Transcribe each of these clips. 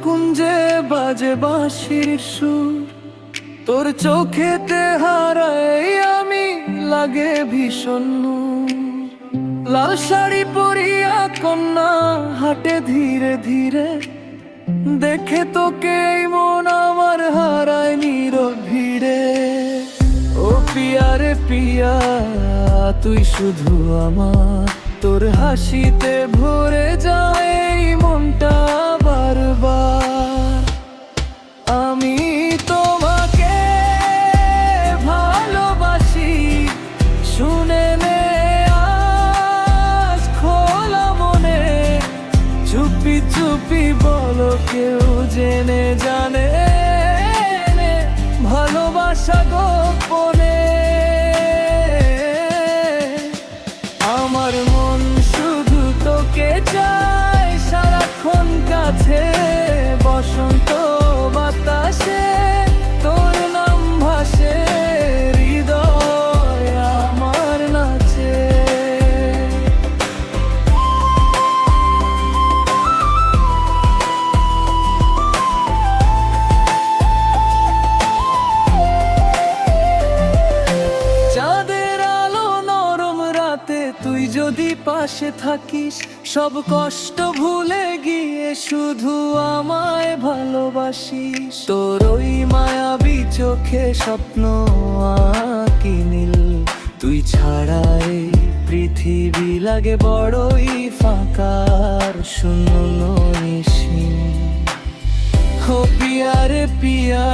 কুঞ্জে বাজে বাঁশির সুর, তোর চোখেতে হারাই আমি লাগে ভীষণ নূর। লাল শাড়ি পরিয়া কন্যা হাঁটে ধীরে ধীরে, দেখে তোকে এই মন আমার হারায় নীরব ভিড়ে। ও পিয়া রে পিয়া, তুই শুধু আমার, তোর হাসিতে ভরে যায় এই মনটা বারবার। আমি তোমাকে ভালোবাসি, শুনে নে আজ খোলা মনে। চুপি চুপি বলো কেউ জেনে জানে, ভালোবাসা গোপনে। আমার মন শুধু তোকে চায় সারাক্ষণ কাছে, বসন্ত বাতাসে তোর নাম ভাসে, হৃদয় আমার নাচে। চাঁদের আলো নরম রাতে তুই যদি পাশে থাকিস, সব কষ্ট ভুলে গিয়ে শুধু আমায় ভালোবাসিস। তোর ওই মায়াবী চোখে স্বপ্ন আঁকি নীল, তুই ছাড়া এই পৃথিবী লাগে বড়ই ফাঁকার শূন্য নিশিন। ও পিয়া রে পিয়া,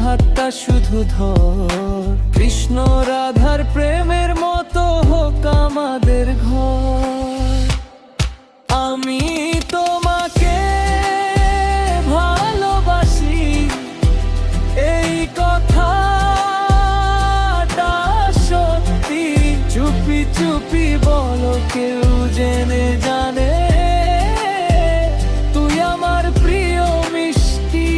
হাতটা শুধু ধর, কৃষ্ণ রাধার প্রেমের মতো হোক আমাদের ঘর। আমি তোমাকে ভালোবাসি, এই কথাটা সত্যি। চুপি চুপি বলো কেউ জেনে জানে, তুই আমার প্রিয় মিষ্টি।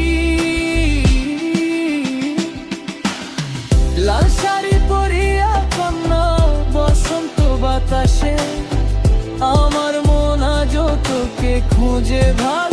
লাল শাড়ি পরিয়া কন্যা বসন্ত বাতাসে, আমার মন আজও তোকে খুঁজে ভালো।